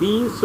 20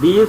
20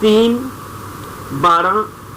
3, 12,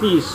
30,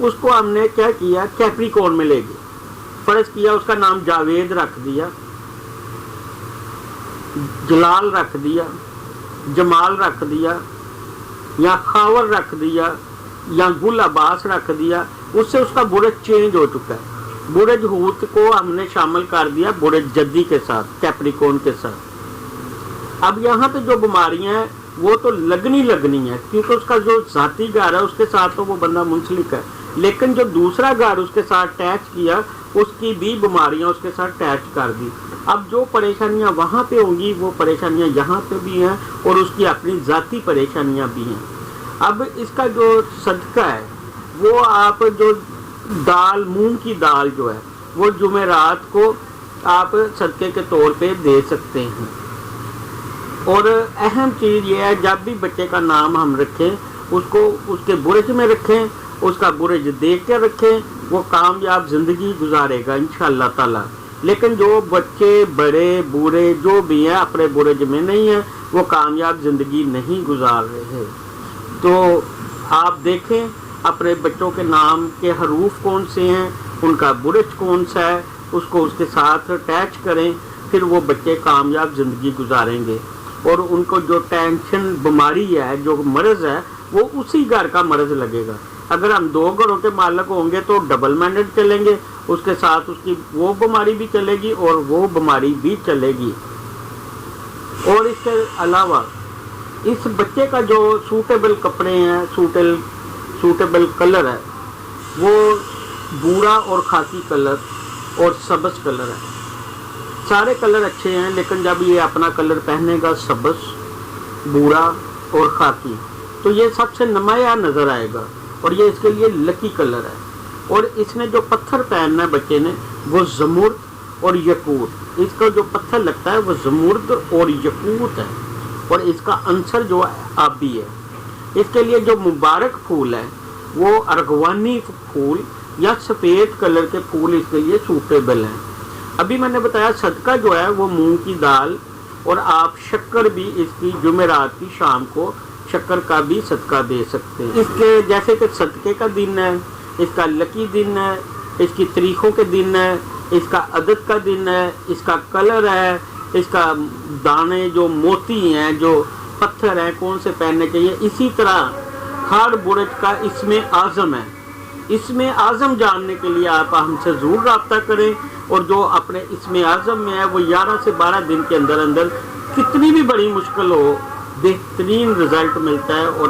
اس کو ہم نے کیا کیا، کیپریکون میں لے گئے. فرض کیا اس کا نام جاوید رکھ دیا، جلال رکھ دیا، جمال رکھ دیا، یا خاور رکھ دیا، یا گل عباس رکھ دیا. اس سے اس کا برج چینج ہو چکا ہے. برج ہوت کو ہم نے شامل کر دیا برج جدی کے ساتھ، کیپریکون کے ساتھ. اب یہاں پہ جو بیماریاں ہیں وہ تو لگنی ہے، کیونکہ اس کا جو ذاتی گھر ہے اس کے ساتھ تو وہ بندہ منسلک ہے، لیکن جو دوسرا گھر اس کے ساتھ اٹیچ کیا اس کی بھی بیماریاں اس کے ساتھ اٹیچ کر دی. اب جو پریشانیاں وہاں پہ ہوں گی وہ پریشانیاں یہاں پہ بھی ہیں، اور اس کی اپنی ذاتی پریشانیاں بھی ہیں. اب اس کا جو صدقہ ہے وہ آپ جو دال، مونگ کی دال جو ہے وہ جمعرات کو آپ صدقے کے طور پہ دے سکتے ہیں. اور اہم چیز یہ ہے جب بھی بچے کا نام ہم رکھیں اس کو اس کے برج میں رکھیں، اس کا برج دیکھ کے رکھیں، وہ کامیاب زندگی گزارے گا انشاءاللہ تعالی. لیکن جو بچے بڑے بوڑھے جو بھی ہیں اپنے برج میں نہیں ہیں وہ کامیاب زندگی نہیں گزار رہے. تو آپ دیکھیں اپنے بچوں کے نام کے حروف کون سے ہیں، ان کا برج کون سا ہے، اس کو اس کے ساتھ اٹیچ کریں، پھر وہ بچے کامیاب زندگی گزاریں گے. اور ان کو جو ٹینشن بیماری ہے، جو مرض ہے، وہ اسی گھر کا مرض لگے گا. اگر ہم 2 گھروں کے مالک ہوں گے تو ڈبل مینڈڈ چلیں گے، اس کے ساتھ اس کی وہ بیماری بھی چلے گی اور وہ بیماری بھی چلے گی. اور اس کے علاوہ اس بچے کا جو سوٹیبل کپڑے ہیں، سوٹیبل کلر ہے، وہ بھورا اور خاکی کلر اور سبز کلر ہے. سارے کلر اچھے ہیں، لیکن جب یہ اپنا کلر پہنے گا سبز، بھورا اور خاکی، تو یہ سب سے نمایاں نظر آئے گا، اور یہ اس کے لیے لکی کلر ہے. اور اس نے جو پتھر پہننا ہے بچے نے وہ زمرد اور یقوت. اس کا جو پتھر لگتا ہے وہ زمرد اور یقوت ہے، اور اس کا عنصر جو ہے آبی ہے. اس کے لیے جو مبارک پھول ہے وہ ارغوانی پھول یا سفید کلر کے پھول اس کے لیے سوٹیبل ہیں. ابھی میں نے بتایا صدقہ جو ہے وہ مونگ کی دال، اور آپ شکر بھی اس کی جمعرات کی شام کو شکر کا بھی صدقہ دے سکتے ہیں. اس کے جیسے کہ صدقے کا دن ہے، اس کا لکی دن ہے، اس کی تاریخوں کے دن ہے، اس کا عدد کا دن ہے، اس کا کلر ہے، اس کا دانے جو موتی ہیں، جو پتھر ہیں کون سے پہننے چاہیے. اسی طرح ہر برج کا اسم اعظم ہے. اسم اعظم جاننے کے لیے آپ ہم سے ضرور رابطہ کریں، اور جو اپنے اسم اعظم میں ہے وہ 11 سے 12 دن کے اندر اندر کتنی بھی بڑی مشکل ہو بہترین رزلٹ ملتا ہے، اور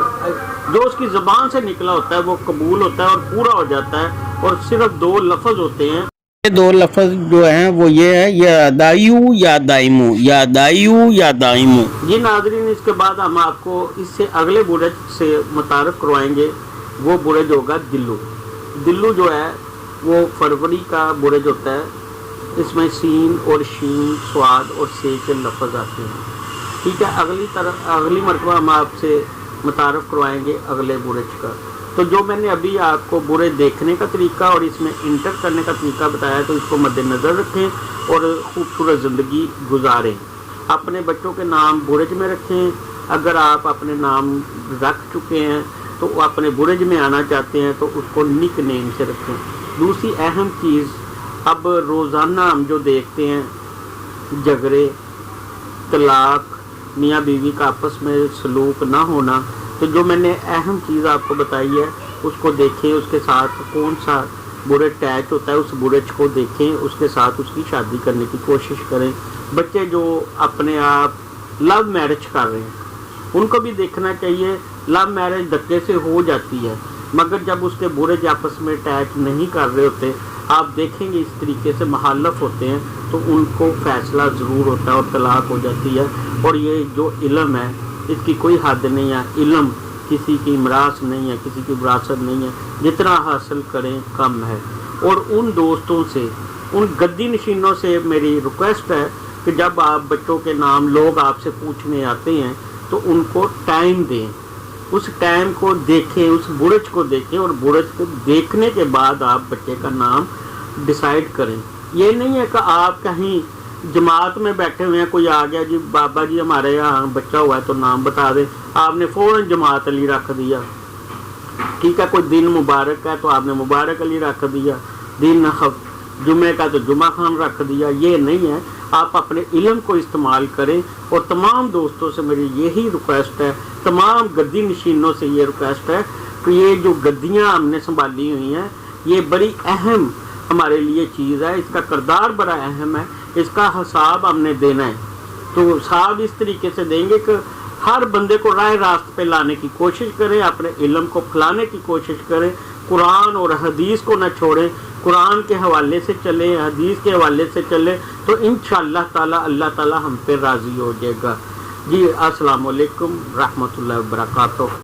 جو اس کی زبان سے نکلا ہوتا ہے وہ قبول ہوتا ہے اور پورا ہو جاتا ہے. اور صرف 2 لفظ ہوتے ہیں، یہ 2 لفظ جو ہیں وہ یہ ہے، یا دائیو یا دائمو، یا دائیو یا دائمو. جی ناظرین، اس کے بعد ہم آپ کو اس سے اگلے برج سے متعارف کروائیں گے. وہ برج ہوگا دلو. دلو جو ہے وہ فروری کا برج ہوتا ہے. اس میں سین اور شین، سواد اور سے کے لفظ آتے ہیں. ٹھیک ہے، اگلی مرتبہ ہم آپ سے متعارف کروائیں گے اگلے برج کا. تو جو میں نے ابھی آپ کو برج دیکھنے کا طریقہ اور اس میں انٹر کرنے کا طریقہ بتایا، تو اس کو مد نظر رکھیں اور خوبصورت زندگی گزاریں. اپنے بچوں کے نام برج میں رکھیں. اگر آپ اپنے نام رکھ چکے ہیں تو وہ اپنے برج میں آنا چاہتے ہیں تو اس کو نک نیم سے رکھیں. دوسری اہم چیز، اب روزانہ ہم جو دیکھتے ہیں جھگڑے، طلاق، میاں بیوی کا آپس میں سلوک نہ ہونا، تو جو میں نے اہم چیز آپ کو بتائی ہے اس کو دیکھیں. اس کے ساتھ کون سا برج اٹیچ ہوتا ہے اس برج کو دیکھیں، اس کے ساتھ اس کی شادی کرنے کی کوشش کریں. بچے جو اپنے آپ لو میرج کر رہے ہیں ان کو بھی دیکھنا چاہیے. لو میرج دھکے سے ہو جاتی ہے، مگر جب اس کے برج آپس میں اٹیچ نہیں کر رہے ہوتے، آپ دیکھیں گے اس طریقے سے محالف ہوتے ہیں، تو ان کو فیصلہ ضرور ہوتا ہے اور طلاق ہو جاتی ہے. اور یہ جو علم ہے اس کی کوئی حد نہیں ہے. علم کسی کی میراث نہیں ہے، کسی کی وراثت نہیں ہے. جتنا حاصل کریں کم ہے. اور ان دوستوں سے، ان گدی نشینوں سے میری ریکویسٹ ہے کہ جب آپ بچوں کے نام لوگ آپ سے پوچھنے آتے ہیں تو ان کو ٹائم دیں. اس ٹائم کو دیکھیں، اس برج کو دیکھیں، اور برج کو دیکھنے کے بعد آپ بچے کا نام ڈیسائیڈ کریں. یہ نہیں ہے کہ آپ کہیں جماعت میں بیٹھے ہوئے ہیں، کوئی آ گیا جی بابا جی ہمارے یہاں بچہ ہوا ہے تو نام بتا دیں، آپ نے فوراً جماعت علی رکھ دیا. ٹھیک ہے، کوئی دن مبارک ہے تو آپ نے مبارک علی رکھ دیا، دن جمعے کا تو جمعہ خان رکھ دیا، یہ نہیں ہے۔ آپ اپنے علم کو استعمال کریں، اور تمام دوستوں سے میری یہی ریکویسٹ ہے، تمام گدی نشینوں سے یہ ریکویسٹ ہے کہ یہ جو گدیاں ہم نے سنبھالی ہوئی ہیں یہ بڑی اہم ہمارے لیے چیز ہے، اس کا کردار بڑا اہم ہے، اس کا حساب ہم نے دینا ہے۔ تو حساب اس طریقے سے دیں گے کہ ہر بندے کو راہ راست پہ لانے کی کوشش کریں، اپنے علم کو پھیلانے کی کوشش کریں، قرآن اور حدیث کو نہ چھوڑیں، قرآن کے حوالے سے چلیں، حدیث کے حوالے سے چلیں، تو انشاءاللہ تعالی اللہ تعالی ہم پہ راضی ہو جائے گا۔ جی السلام علیکم رحمۃ اللہ وبرکاتہ۔